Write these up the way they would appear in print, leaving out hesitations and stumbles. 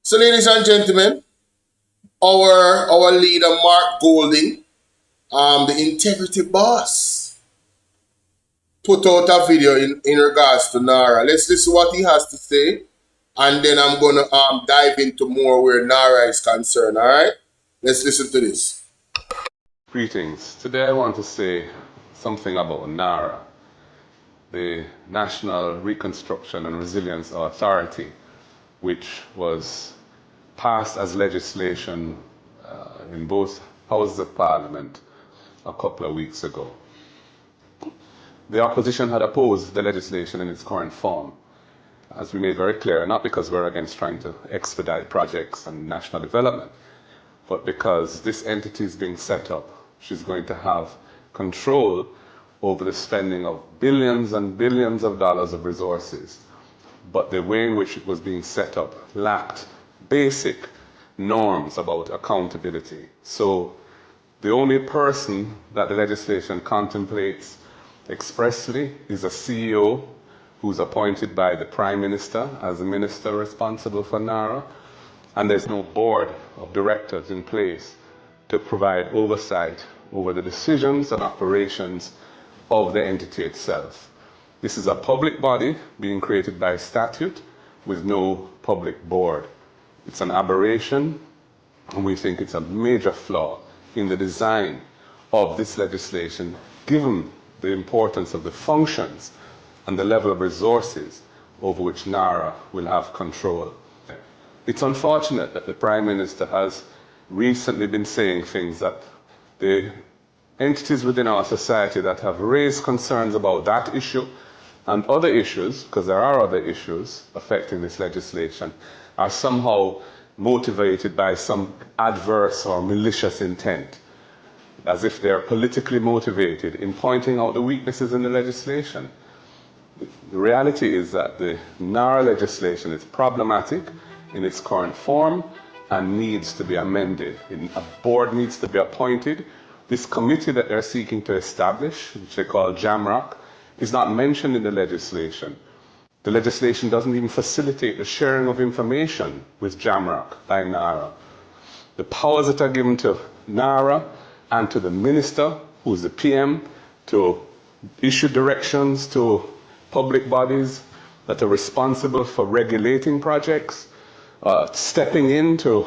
So, ladies and gentlemen, our leader Mark Golding, the integrity boss, put out a video in regards to Narra. Let's listen what he has to say, and then I'm gonna dive into more where Narra is concerned. All right, let's listen to this. Greetings. Today I want to say something about Narra, the National Reconstruction and Resilience Authority, which was passed as legislation in both houses of Parliament a couple of weeks ago. The opposition had opposed the legislation in its current form, as we made very clear, not because we're against trying to expedite projects and national development, but because this entity is being set up, she's going to have control over the spending of billions and billions of dollars of resources. But the way in which it was being set up lacked basic norms about accountability. So the only person that the legislation contemplates expressly is a CEO who's appointed by the Prime Minister as the minister responsible for Narra, and there's no board of directors in place to provide oversight over the decisions and operations of the entity itself. This is a public body being created by statute with no public board. It's an aberration, and we think it's a major flaw in the design of this legislation, given the importance of the functions and the level of resources over which Narra will have control. It's unfortunate that the Prime Minister has recently been saying things that the entities within our society that have raised concerns about that issue and other issues, because there are other issues affecting this legislation, are somehow motivated by some adverse or malicious intent, as if they're politically motivated in pointing out the weaknesses in the legislation. The reality is that the Narra legislation is problematic in its current form and needs to be amended. A board needs to be appointed. This committee that they're seeking to establish, which they call JAMAICA, is not mentioned in the legislation. The legislation doesn't even facilitate the sharing of information with JAMAICA by Narra. The powers that are given to Narra and to the minister, who is the PM, to issue directions to public bodies that are responsible for regulating projects, stepping in to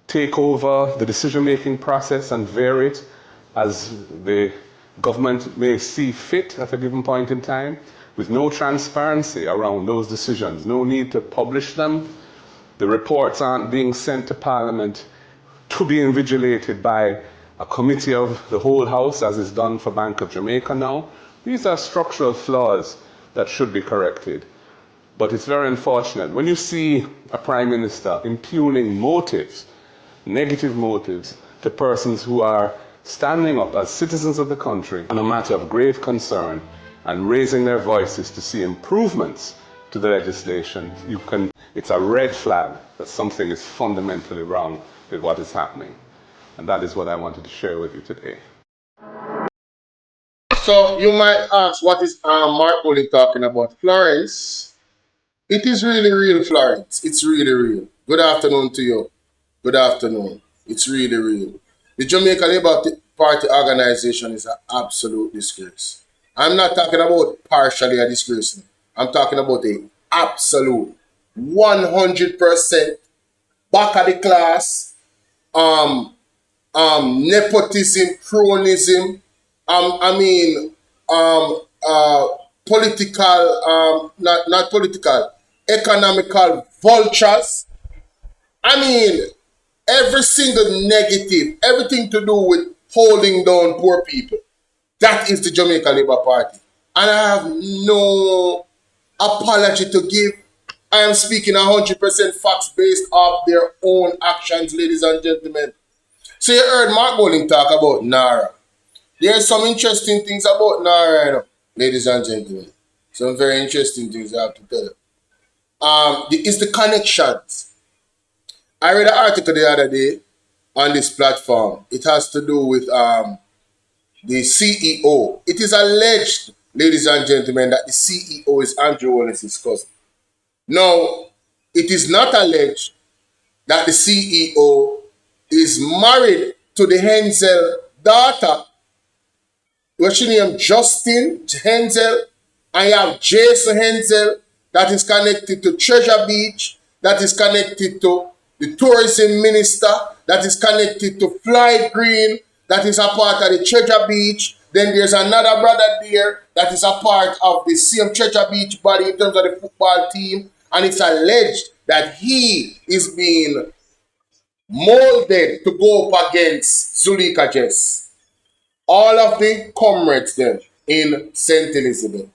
take over the decision-making process and vary it as the government may see fit at a given point in time, with no transparency around those decisions, no need to publish them. The reports aren't being sent to Parliament to be invigilated by a committee of the whole House, as is done for Bank of Jamaica now. These are structural flaws that should be corrected. But it's very unfortunate when you see a Prime Minister impugning motives, negative motives, to persons who are standing up as citizens of the country on a matter of grave concern and raising their voices to see improvements to the legislation. It's a red flag that something is fundamentally wrong with what is happening. And that is what I wanted to share with you today. So you might ask, what is Mark Golding talking about? Florence, it is really real, Florence. It's really real. Good afternoon to you. Good afternoon. It's really real. The Jamaica Labour Party organization is an absolute disgrace. I'm not talking about partially a disgrace. I'm talking about a absolute 100% back of the class, nepotism, cronism, I mean, political, not political, economical vultures. I mean, every single negative, everything to do with holding down poor people. That is the Jamaica Labour Party. And I have no apology to give. I am speaking 100% facts based off their own actions, ladies and gentlemen. So you heard Mark Golding talk about Narra. There are some interesting things about Narra, you know, ladies and gentlemen. Some very interesting things I have to tell you. It's the connections. I read an article the other day on this platform. It has to do with the CEO. It is alleged, ladies and gentlemen, that the CEO is Andrew Wallace's cousin. Now, it is not alleged that the CEO is married to the Hensel daughter, what's she named? Justin Hensel. I have Jason Hensel that is connected to Treasure Beach, that is connected to the tourism minister, that is connected to Floyd Green, that is a part of the Treasure Beach. Then there's another brother there that is a part of the same Treasure Beach body in terms of the football team. And it's alleged that he is being molded to go up against Zulika Jess. All of the comrades then in St. Elizabeth,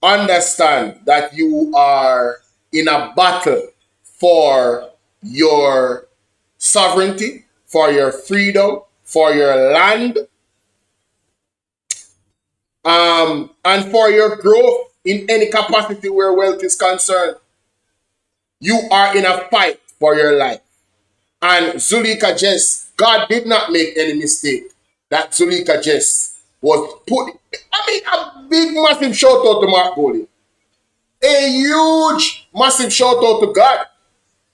understand that you are in a battle for your sovereignty, for your freedom, for your land, and for your growth in any capacity where wealth is concerned. You are in a fight for your life. And Zulika Jess, God did not make any mistake that Zulika Jess was put. I mean, a big, massive shout out to Mark Golding. A huge, massive shout out to God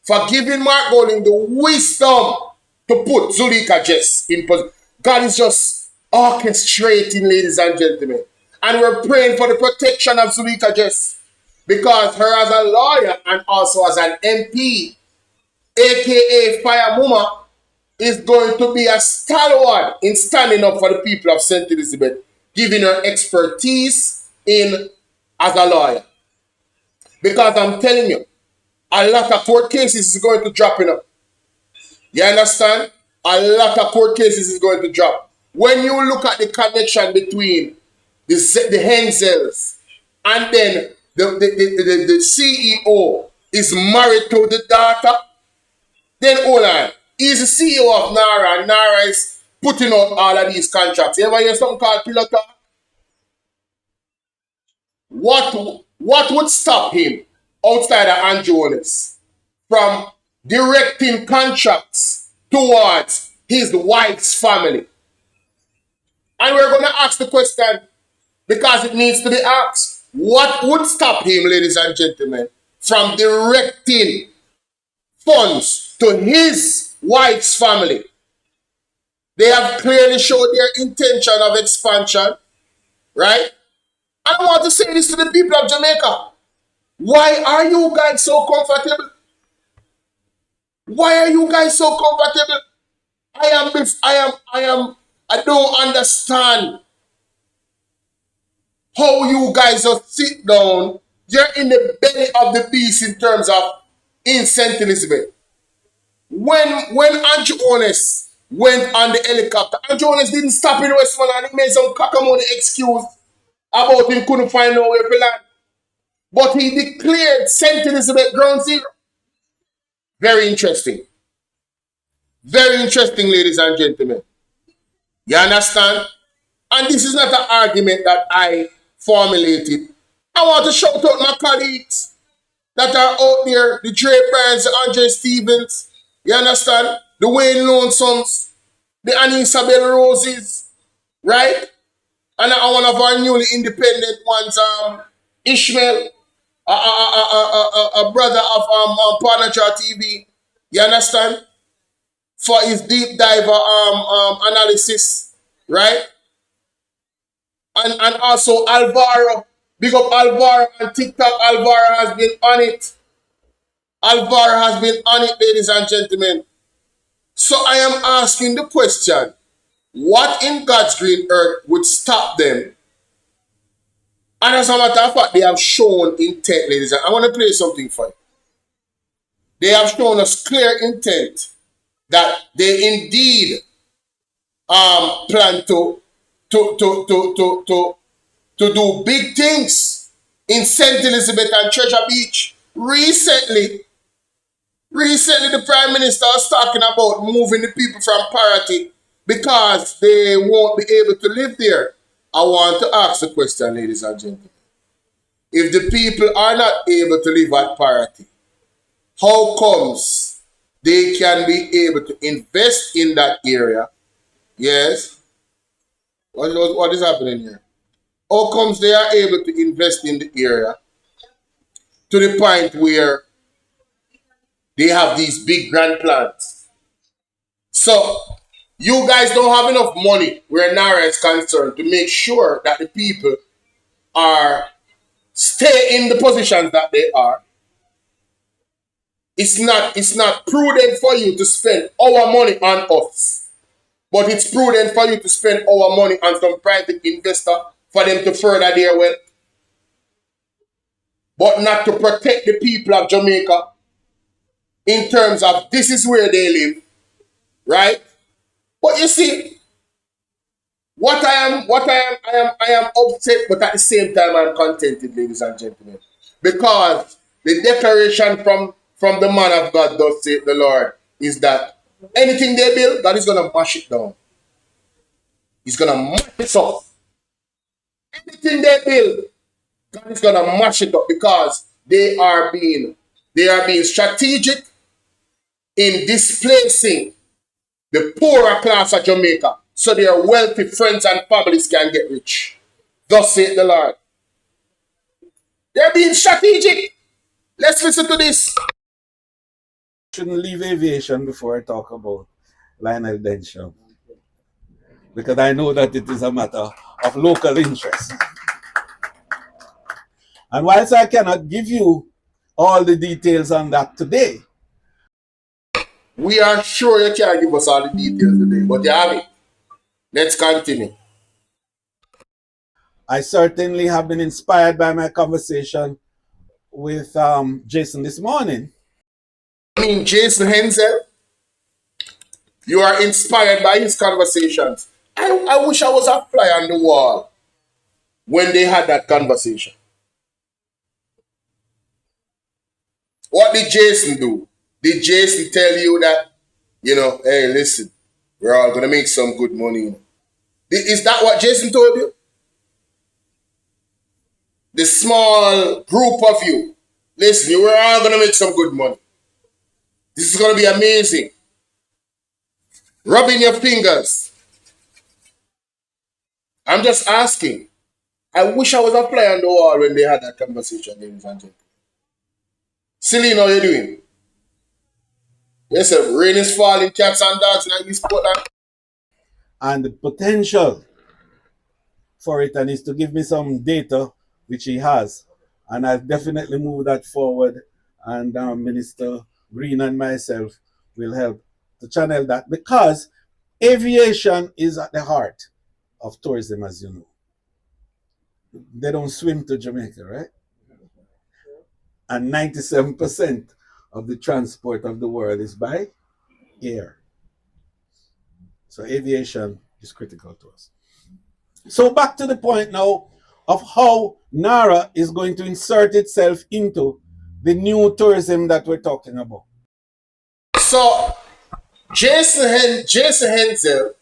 for giving Mark Golding the wisdom to put Zulika Jess in position. God is just orchestrating, ladies and gentlemen. And we're praying for the protection of Zulika Jess, because her as a lawyer and also as an MP, aka Fire Muma, is going to be a stalwart in standing up for the people of St. Elizabeth, giving her expertise in as a lawyer. Because I'm telling you, a lot of court cases is going to drop in up. You understand? A lot of court cases is going to drop. When you look at the connection between the Hensels and then the CEO is married to the daughter, then hold on. He's the CEO of Narra, and Narra is putting out all of these contracts. You ever hear something called pillow talk? What would stop him outside of Andrew Honest from directing contracts towards his wife's family? And we're going to ask the question because it needs to be asked. What would stop him, ladies and gentlemen, from directing funds to his wife's family? They have clearly showed their intention of expansion, right? I want to say this to the people of Jamaica. Why are you guys so comfortable? Why are you guys so comfortable? I don't understand how you guys just sit down. You're in the belly of the beast in terms of in St. Elizabeth. When Andrew Honest went on the helicopter, Andrew Honest didn't stop in Westmoreland and he made some cacamone excuse about him couldn't find nowhere to land. But he declared St. Elizabeth ground zero. Very interesting. Very interesting, ladies and gentlemen. You understand? And this is not an argument that I formulated. I want to shout out my colleagues that are out there, the Dre Bryans, the Andre Stevens, you understand? The Wayne Lonesomes, the Anissa Bell Roses, right? And one of our newly independent ones, Ishmael, a brother of Partnership TV, you understand? For his deep diver analysis, right? And also Alvaro, big up Alvaro on TikTok. Alvaro has been on it. Alvaro has been on it, ladies and gentlemen. So I am asking the question, what in God's green earth would stop them? And as a matter of fact, they have shown intent, ladies. I want to play something for you. They have shown us clear intent that they indeed plan to do big things in St. Elizabeth and Treasure Beach. Recently, the Prime Minister was talking about moving the people from Parity because they won't be able to live there. I want to ask the question, ladies and gentlemen. If the people are not able to live at Parity, how comes they can be able to invest in that area? Yes. What is happening here? How comes they are able to invest in the area to the point where They have these big grand plans. So you guys don't have enough money where Narra is concerned to make sure that the people are stay in the positions that they are. It's not prudent for you to spend our money on us, but it's prudent for you to spend our money on some private investor for them to further their wealth, but not to protect the people of Jamaica in terms of this is where they live, right? But you see, I am upset, but at the same time I'm contented, ladies and gentlemen, because the declaration from the man of God, thus saith the Lord, is that anything they build, God is gonna mash it down. He's gonna mash it up. Anything they build, God is gonna mash it up because they are being strategic in displacing the poorer class of Jamaica so their wealthy friends and families can get rich. Thus saith the Lord. They're being strategic. Let's listen to this. Shouldn't leave aviation before I talk about Lionel Denshaw, because I know that it is a matter of local interest. And whilst I cannot give you all the details on that today, we are sure you can't give us all the details today, but you have it. Let's continue. I certainly have been inspired by my conversation with Jason this morning. I mean, Jason Hensel, you are inspired by his conversations. I wish I was a fly on the wall when they had that conversation. What did Jason do? Did Jason tell you that, hey, listen, we're all going to make some good money? Is that what Jason told you? The small group of you, listen, we're all going to make some good money. This is going to be amazing. Rubbing your fingers. I'm just asking. I wish I was a fly on the wall when they had that conversation, ladies and gentlemen. Celine, how you doing? Yes, sir. Rain is falling, cats and dogs in East Portland. And the potential for it, and is to give me some data, which he has. And I'll definitely move that forward. And Minister Green and myself will help to channel that, because aviation is at the heart of tourism, as you know. They don't swim to Jamaica, right? And 97% of the transport of the world is by air. So aviation is critical to us. So back to the point now of how Narra is going to insert itself into the new tourism that we're talking about. So Jason Hensel,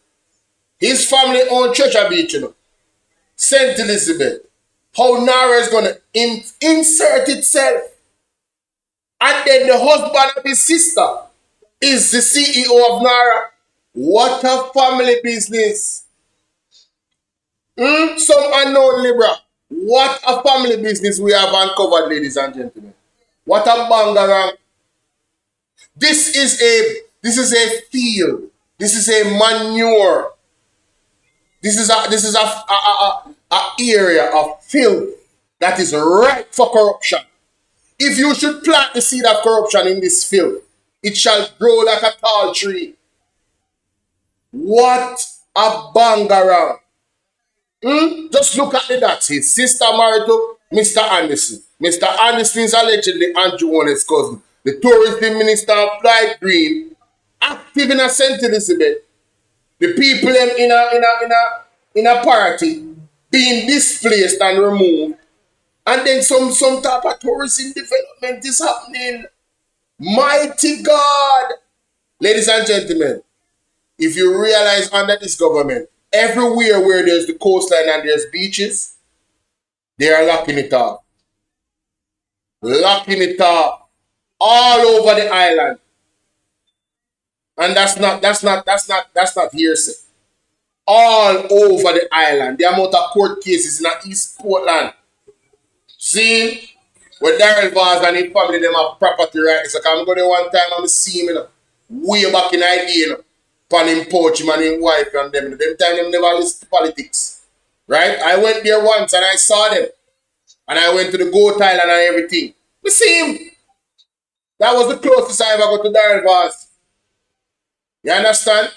his family owned church at Beach, St. Elizabeth. How Narra is going to insert itself. And then the husband of his sister is the CEO of Narra. What a family business. Some unknown Libra. What a family business we have uncovered, ladies and gentlemen. What a bangarang. This is a field. This is a manure. This is a area of filth that is ripe for corruption. If you should plant the seed of corruption in this field, it shall grow like a tall tree. What a bangarang. Just look at the dots. His sister married to Mr. Anderson. Mr. Anderson is allegedly Andrew Warner's cousin. The tourism minister of Flight Green, active in a St. Elizabeth. The people in a party being displaced and removed. And then some type of tourism development is happening. Mighty God. Ladies and gentlemen, if you realize under this government, everywhere where there's the coastline and there's beaches, they are locking it off. Locking it off. All over the island. And that's not hearsay. All over the island. The amount of court cases in East Portland. See? With Daryl Vaz and his family, them have property rights. So I'm going there one time and I see him, way back in idea, pan him poach him and his wife and them. Them time them never listen to politics. Right? I went there once and I saw them. And I went to the Goat Island and everything. We see him. That was the closest I ever got to Daryl Vaz. You understand?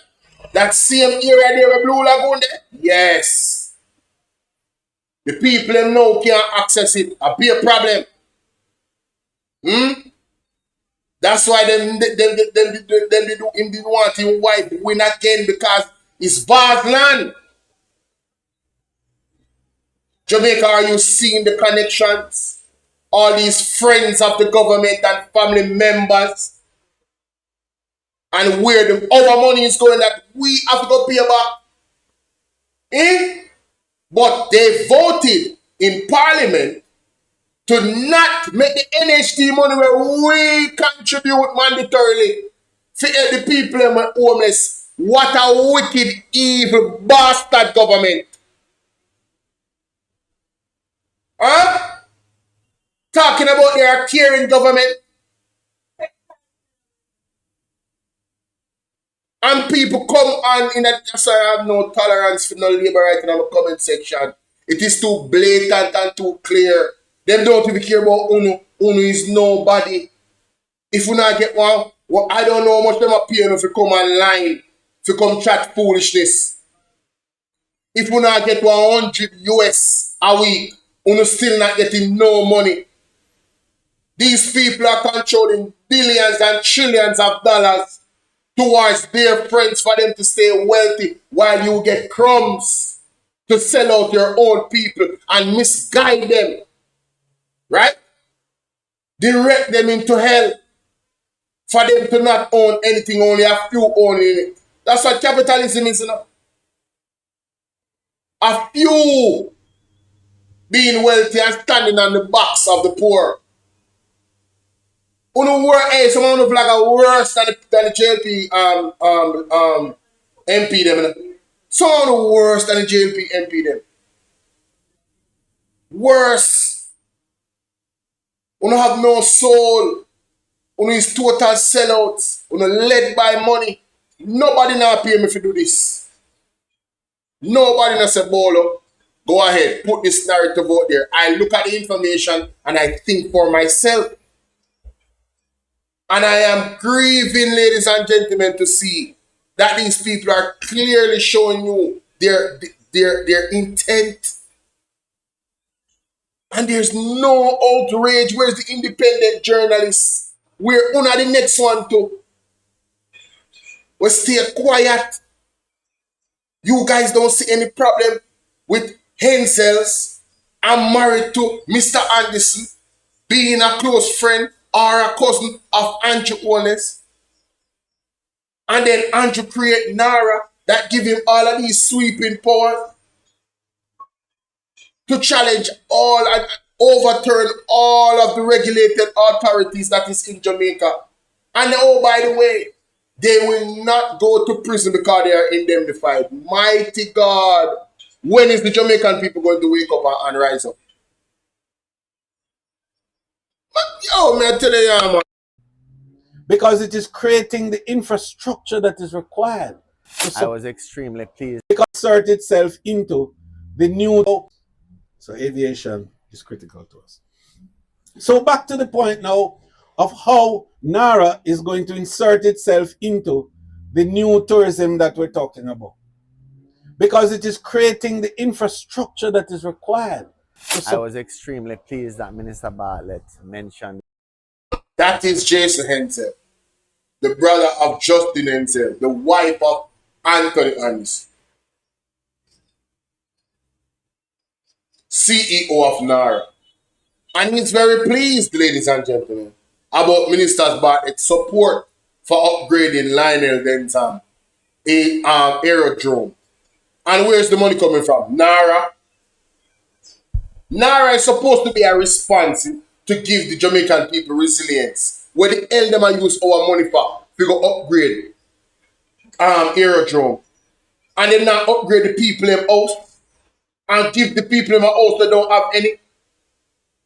That same area there with Blue Lagoon there? Yes. The people them now can't access it. A big problem. That's why them do him didn't want him wife win again because it's Vaz land. Jamaica, are you seeing the connections? All these friends of the government and family members. And where our money is going that we have to go pay back. But they voted in Parliament to not make the NHT money where we contribute mandatorily to help the people who are homeless. What a wicked, evil, bastard government. Huh? Talking about their caring government. And people come on in that, so I have no tolerance for no labor right in the comment section. It is too blatant and too clear. Them don't even care about Uno. Uno is nobody. If you not get one, well, I don't know how much them are paying if you come online, if you come chat foolishness. If you not get 100 US a week, Uno still not getting no money. These people are controlling billions and trillions of dollars towards their friends for them to stay wealthy while you get crumbs to sell out your own people and misguide them. Right? Direct them into hell for them to not own anything, only a few owning it. That's what capitalism is, you know. A few being wealthy and standing on the backs of the poor. Some of them are worse than the JLP MP them. Some of them worse than the JLP MP them. Worse. You don't have no soul. You is total sellouts. You led by money. Nobody now pay me to do this. Nobody now say, Bolo, go ahead, put this narrative out there. I look at the information and I think for myself. And I am grieving, ladies and gentlemen, to see that these people are clearly showing you their intent. And there's no outrage. Where's the independent journalists? We're on the next one too. We stay quiet. You guys don't see any problem with Henzels. I'm married to Mr. Anderson, being a close friend or a cousin of Andrew Owens. And then Andrew create Narra that give him all of these sweeping powers to challenge all and overturn all of the regulated authorities that is in Jamaica. And oh, by the way, they will not go to prison because they are indemnified. Mighty God. When is the Jamaican people going to wake up and rise up? Yo, man, I tell you, man. Because it is creating the infrastructure that is required. I was extremely pleased. To insert itself into the new. So aviation is critical to us. So back to the point now of how Narra is going to insert itself into the new tourism that we're talking about. Because it is creating the infrastructure that is required. I was extremely pleased that Minister Bartlett mentioned. That is Jason Hensel, the brother of Justin Hensel, the wife of Anthony Anderson, CEO of Narra. And he's very pleased, ladies and gentlemen, about Minister Bartlett's support for upgrading Lionel Denton aerodrome. And where's the money coming from? Narra. Narra is supposed to be a response to give the Jamaican people resilience. Where the hell them I use our money for? We go upgrade aerodrome. And then now upgrade the people in house and give the people in my house that don't have any.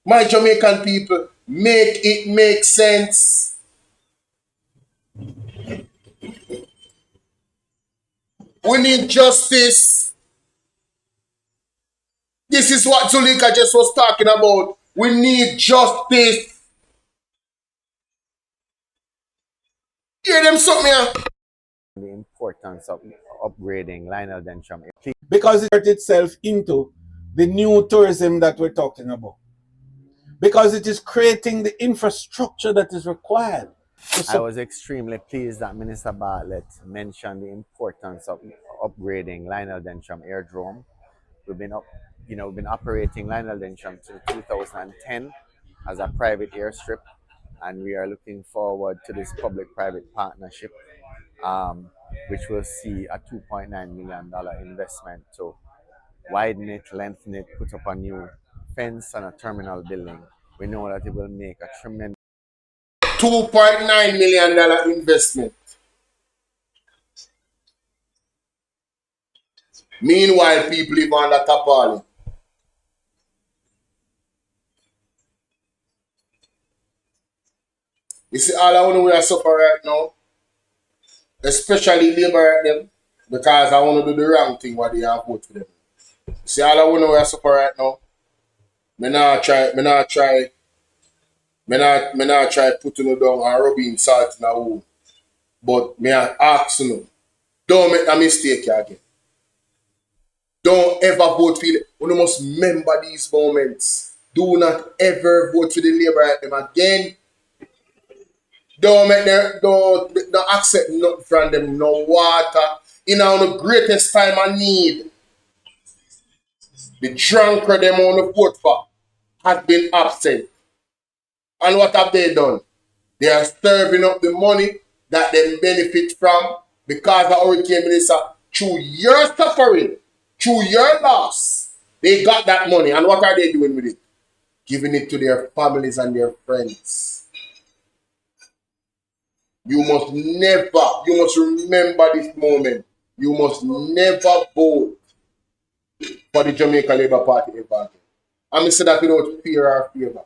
My Jamaican people, make it make sense. We need justice. This is what Zulika just was talking about. We need justice. Hear them something here? The importance of upgrading Lionel Densham. Because it turned itself into the new tourism that we're talking about. Because it is creating the infrastructure that is required. I was extremely pleased that Minister Bartlett mentioned the importance of upgrading Lionel Densham Airdrome. We've been operating Lionel Densham since 2010 as a private airstrip, and we are looking forward to this public-private partnership, which will see a $2.9 million investment to widen it, lengthen it, put up a new fence and a terminal building. We know that it will make a tremendous $2.9 million investment. Meanwhile, people live on the tapali. You see, all I want to we are suffer right now, especially Labour right them, because I want to do the wrong thing what they have vote for them. You see, all I want to we are suffer right now. Me not try putting you down and rubbing salt in a wound. But me ask you, don't make a mistake again. Don't ever vote for it. You must remember these moments. Do not ever vote for the Labour at them again. Don't accept nothing from them, no water. In the greatest time I need. The drunkard them on the vote for has been absent. And what have they done? They are serving up the money that they benefit from because of Hurricane Minister. Through your suffering, through your loss, they got that money. And what are they doing with it? Giving it to their families and their friends. You must remember this moment. You must never vote for the Jamaica Labour Party ever again. And I say that without fear or favor.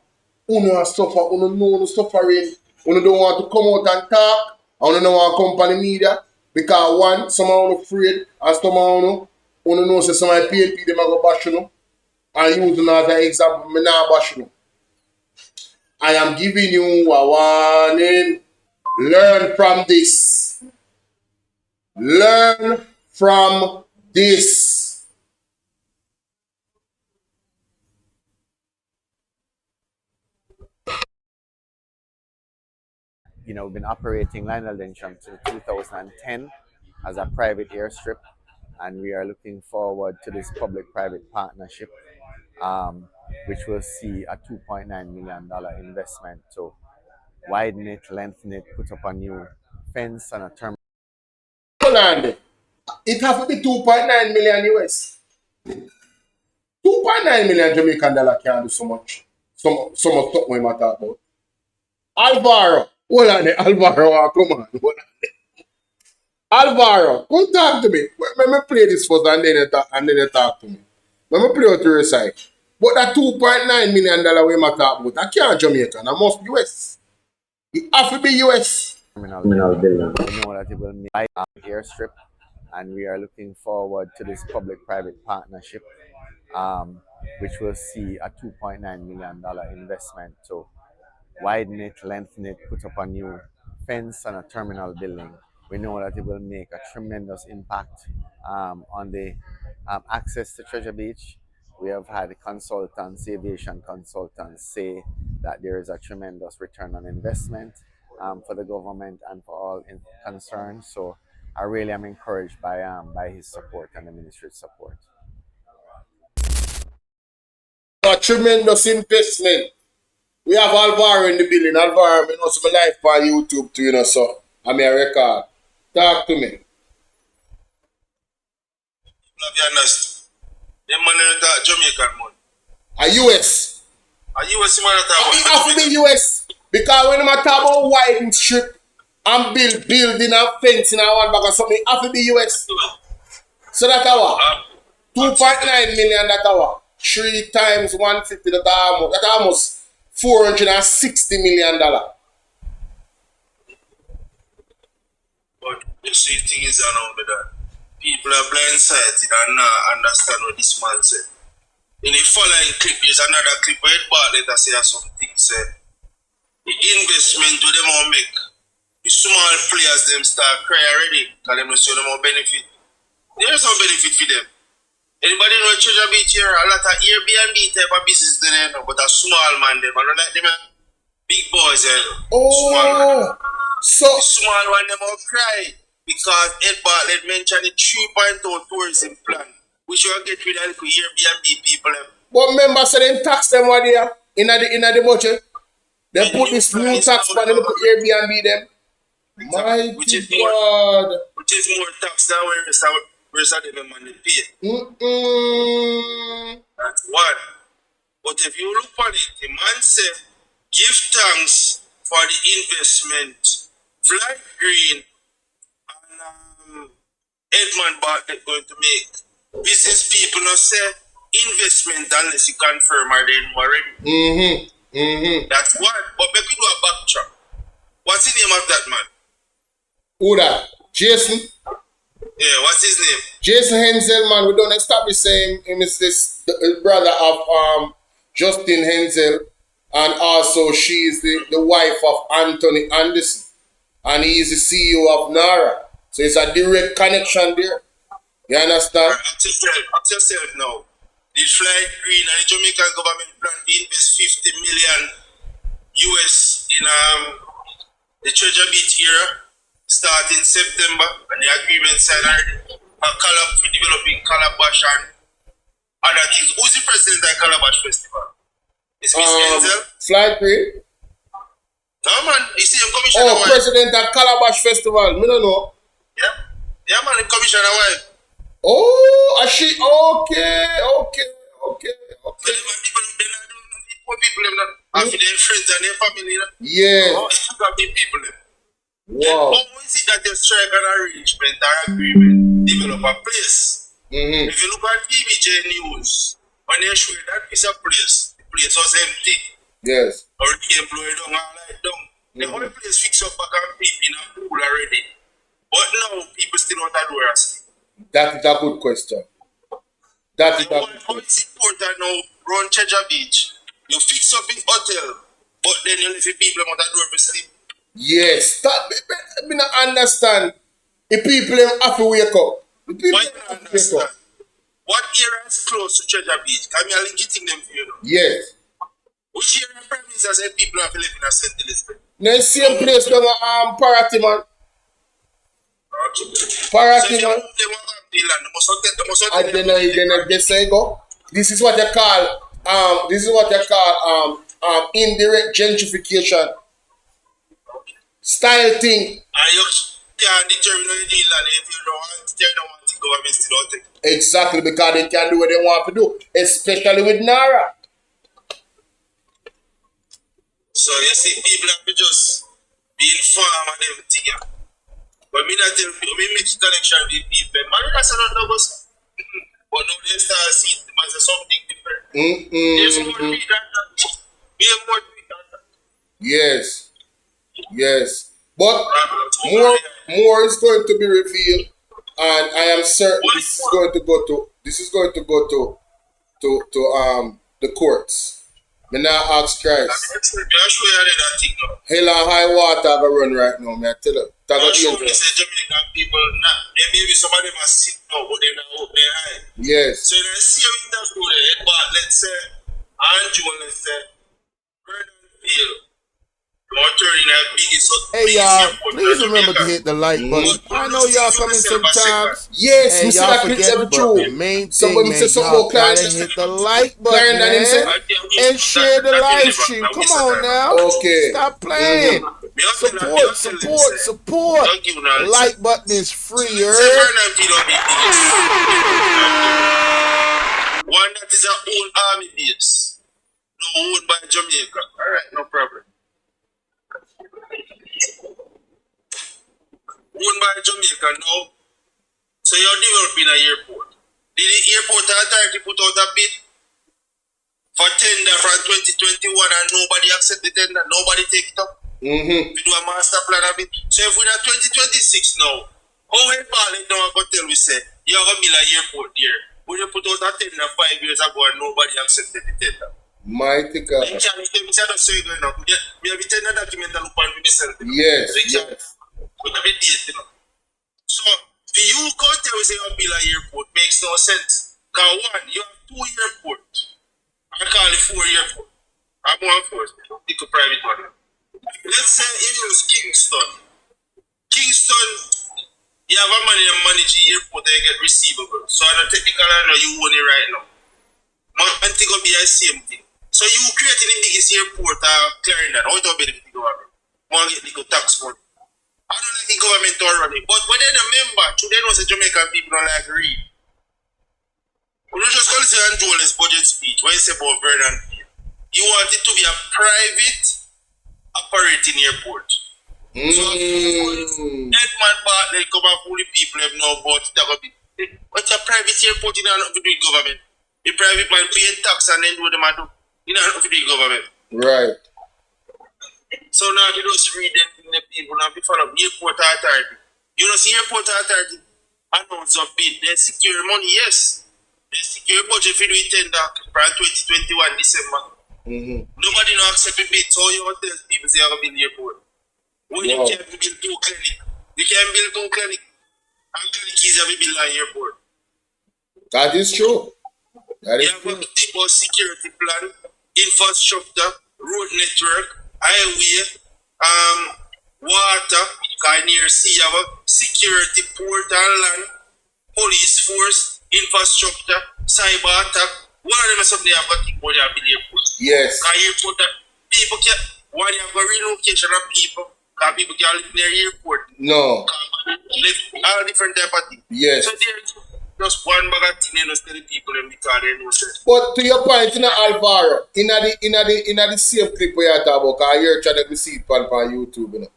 Uno suffer, uno know uno suffering. Uno don't want to come out and talk. And uno don't want to come on the media. Because one, some of uno afraid. And some of uno know say some of the PNP them go bash you. And use them as an example. Me not bash you. I am giving you a warning. Learn from this. Learn from this. We've been operating Lionel Densham since 2010 as a private airstrip, and we are looking forward to this public-private partnership, which will see a $2.9 million investment to widen it, lengthen it, put up a new fence and a terminal. It has to be 2.9 million US. 2.9 million Jamaican dollar can't do so much. So much something we might talk about. Alvaro. Hold on there. Alvaro, come on. Hold on there. Alvaro, come talk to me. Let me play this first and then you talk to me. Let me play out to your side. But that $2.9 million we might talk about, I can't Jamaican. I must be US. It has to be US. Terminal building. We know that it will make an airstrip, and we are looking forward to this public-private partnership, which will see a $2.9 million investment to widen it, lengthen it, put up a new fence and a terminal building. We know that it will make a tremendous impact on the access to Treasure Beach. We have had consultants, aviation consultants, say that there is a tremendous return on investment for the government and for all concerned. So I really am encouraged by his support and the ministry's support. A tremendous investment. We have Alvaro in the building. Alvaro, I know some live on YouTube too, so I'm a record. Talk to me. Be honest. Them man in that Jamaican man. A US. A US man that It have to be US. Because when I talk about widen strip and building a fence in a one bag or something, it have to be US. So that's our $2.9 million that our. 3 times 150, that almost $460 million. But you see, things around with that. People are blindsided and not understand what this man said. In the following clip, there's another clip where Ed Bartlett say something said. The investment to them all make. The small players them start cry already because them don't see them more benefit. There's no benefit for them. Anybody know Treasure Beach here? A lot of Airbnb type of business there, but a small man them. I don't like them big boys there. Small man. So The small one them all cry because Ed Bartlett mentioned the 3.0 tourism plan, which will get rid of the Airbnb people. but remember, so them tax them what they are in the budget. They put this new tax on them to Airbnb them. My Which is God. which is more tax than where the money pay. That's one. But if you look at it, the man said, give thanks for the investment. Flight Green and Edmund Bartlett going to make. Business people not say investment unless you confirm or they know already. That's one. But maybe do a backtrack. What's the name of that man? Who that? Jason? Yeah, what's his name? Jason Henzel, man. We don't establish him is this the brother of Justin Henzel, and also she is the wife of Anthony Anderson, and he is the CEO of Narra. So it's a direct connection there. You understand? Ask yourself now. The Flight Green and the Jamaican government plan to invest 50 million US in the Treasure Beach area, start in September, and the agreement signed already. A collab for developing Calabash and other things. Who's the president of Calabash Festival? Is Miss Enzel? Flight Green? No man, he's the commissioner. Oh, president of Calabash Festival. Me don't know. Yeah man, the commissioner wife. Oh, is she okay. So the people them not doing the poor people them not after their friends and their family. Yes. Oh, it's got big people them. Wow. How is it that they strike an arrangement or agreement, develop a place? If you look at BBJ News, when they show that piece of place, the place was empty. Yes. Or the employee down and light down. The whole place fixed up back and people in a pool already. But now people still want to do us. That is a good question. That is a good How question. is important now run Treasure Beach? You fix up in hotel, but then you leave the people want to do everything. Yes. That me not understand. The people them have to wake up. The people Why them you have to wake understand? up. What area is close to Treasure Beach? Can you link it in them for you know? Yes. Which area premises say people have to live in a St. Elizabeth? The same place where Parati man. So if you move them on the land, they must not And then they say go. This is what they call indirect gentrification style thing. and you can't determine the land if you don't want the government still don't take it. Exactly, because they can do what they want to do, especially with Narra. So you see, people have to just be informed and everything. But me not tell people, me make connection with people. Man, that's not numbers. But now they start seeing them as something different. There's more to it than that. We have more to it than that. Yes. Yes. But more is going to be revealed, and I am certain this is going to go to the courts. Me now ask Christ. I'll show you that thing now. Hell and high water go run right now, me I tell you. I'll show you say Jamaican people, maybe some of them are sick now, but they're not out there high. Yes. So let's see how it does go there. But let's say, Andrew, let's say, Vernon Field. Hey y'all, please remember to hit the like button. I know y'all coming sometimes. Yes, and y'all forget, but the main thing, man, y'all gotta hit the like button, man, and share the live stream. Come on now. Okay. Stop playing. Support. The like button is free, One that is our own army base. No, owned by Jamaica. Alright, no problem. Owned by Jamaica now. So you're developing an airport. Did the airport authority put out a bid? for tender from 2021 and nobody accept the tender, nobody take it up. We do a master plan of it. So if we're at 2026 now, how head ballot now I tell we say, you're going to build an airport there. When you put out a tender 5 years ago and nobody accepted the tender. Mighty God. You can't tell me that so you're going to we have a tender document and look on myself. Yes, yes. Put a bit date, you know. So, for you can't tell we say you build an airport makes no sense. Because one, you have 2 airports. I call it 4 airports. I'm one first. Pick a private one. Let's say if it was Kingston. Kingston, you have a money and manage the airport and you get receivable. So on a technical I know you own it right now. And it's going to be the same thing. So you creating the biggest airport Clarendon. How it will be the government? Want to get the tax money. I don't like the government to run it. But when they remember, today was the Jamaican people don't like read. We don't just call it an Joel's budget speech. What you say about Vernon? You want it to be a private operating airport. So Edmund Bartlett come and fool the people have no about it. What's a private airport in not to do with government? The private man paying tax and then do them do. You know not to do with government. Right. So now you just read them from the people now before the airport authority. You know see airport authority announce a bid. They secure money, yes. They secure budget for the tender for 2021 December. Nobody no accept a bid, so you want to tell people say you have a build airport. When you can't build 2 clinics. You can't build 2 clinics. And clinics is have a build an airport. That is true. That is you have a stable security plan, infrastructure, road network, highway, water, because near sea you have a security, port and land, police force, infrastructure, cyber attack. One of them is something you have got to think about your airport. Yes. Because airport that people can one you have a relocation of people, because people can live near airport. No. All different type of things. Yes. So there's just one bag of thing they just tell the people them because they know sense. But to your point, in Alvaro, in the same clip where you talk about, because you're trying to see it on YouTube, you know,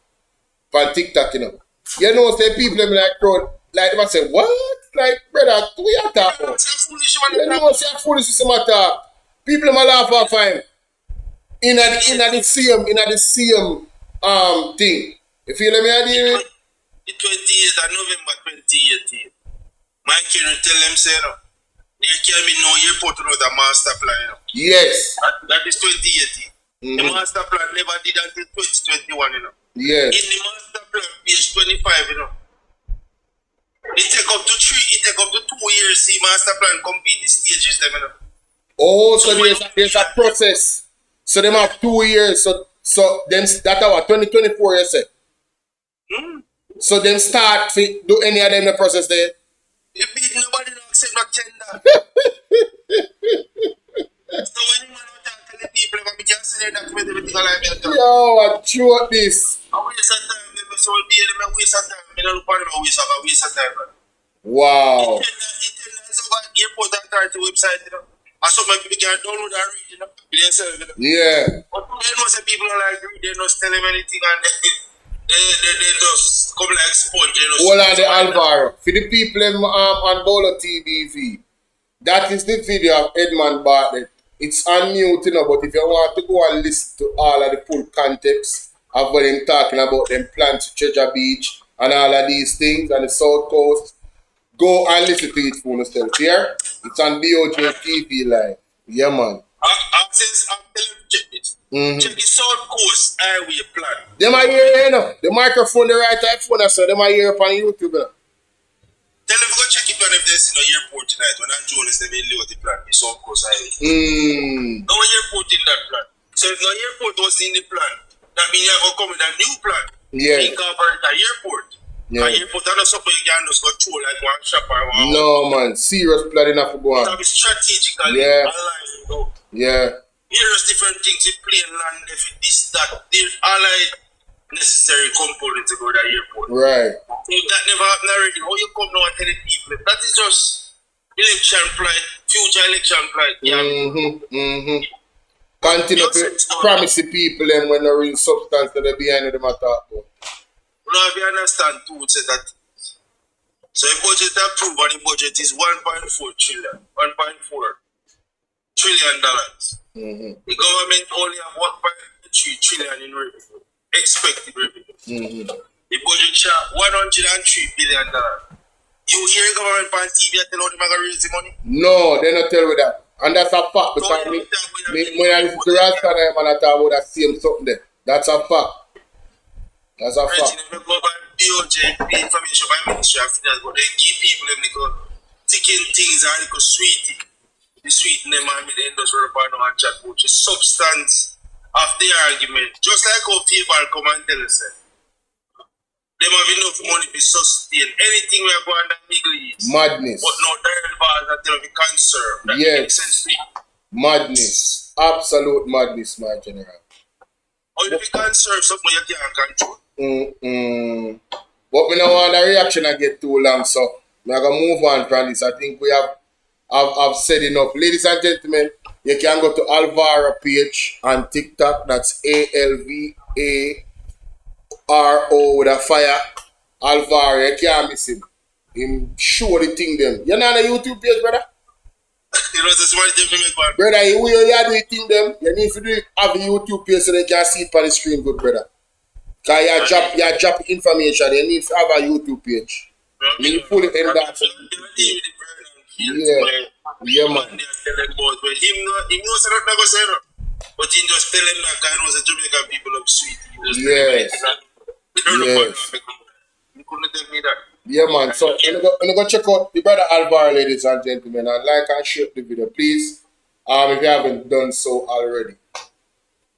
on TikTok, you know. You know, say people them like crowd, like them say, what? Like, brother, we are talking about. You know, say foolish is some talk. People them laugh off him. In the same thing. You feel me? The 28th of November 2018. My children tell them say no. There can be no airport without a master plan, you know. Yes. That is 2018. The master plan never did until 2021, you know. Yes. In the master plan, page 25, you know. It take up to 2 years see master plan complete the stages them, you know. Oh, so there's a process. So them have 2 years. So them that our 2024 you say. So them start to do any of them the process there. You beat nobody don't accept no tender. So when you want to tell the people about me can say that document everything like that. Yo, I throw this. I waste of time, so I'll be able to waste of time. I don't look at them waste of time. Wow. It is over airport authority website, you know. And some people can download and read, you know. Themselves, you know. Yeah. But they know some people don't like read, they don't tell them anything and they just come like sponge, you know. Hold on the Alvaro. For the people on Bolo TV, that is the video of Edmund Bartlett. It's on mute, you know, but if you want to go and listen to all of the full context of what I'm talking about, them plans to Treasure Beach and all of these things on the South Coast, go and listen to it for yourself, here. It's on BOJ TV Live. Yeah, man. I'm telling you, check this. Check the South Coast Highway plan. Them are here, you know. The microphone, the right iPhone, so them are here on YouTube, you know. Tell them to go check it plan if there's no airport tonight. When I'm Jonas, they will leave the plan. The South Coast Highway. No airport in that plan. So if no airport was in the plan, that means you have to come with a new plan. Yeah. Incorporate the airport. Yeah. The airport is not something you can just control like one shop or one. No, man. Serious planning have to go on. That be strategically aligned, you know. Yeah. Here's different things in plain land, if it is that. There's all necessary components to go to the airport. Right. So that never happened already. How you come now and tell the people? That is just election plight, future election plight. Yeah. Continue to promise the people them when the real substance that they behind them attack about. You know, if you understand too, say that. So the budget approved and the budget is 1.4 trillion. 1.4 trillion. The government only have 1.3 trillion in revenue, expected revenue. The budget shot $103 billion. You hear government on TV and tell how they're going to raise the money? No, they not tell you that. And that's a fact because when I listen to Rasta and I talk about that same something there. That's a fact. That's a fact. They go by DOJ information by Ministry of Finance, but they give people them little ticking things and little sweetie. The sweet name and the industrial partner and chat about the substance of the argument. Just like how people come and tell us that. They have enough money to sustain anything we are going to Middle East. Madness. But no direct bars until we conserve. That makes sense to me. Madness. Absolute madness, my general. Or if you conserve something you can't control. But we don't want the reaction to get too long, so we're going to move on from this. I think we have said enough. Ladies and gentlemen, you can go to Alvaro page on TikTok. That's ALVARO with a fire. Alvaro, you can't miss him. Him show the thing them. You're not on the YouTube page, brother? You know, that's what you make, man. Brother, you do the thing them. You need to have the YouTube page so they can see it on the screen, good brother. Because you drop information, you need to have a YouTube page. You pull it in that. Yeah, man. But him knows not to say no. But he just tell him that I know the Jamaican people are sweet. Yes. You couldn't tell me that. Yeah, man. So, I'm going to check out the brother Alvaro, ladies and gentlemen, and like and share the video, please. If you haven't done so already.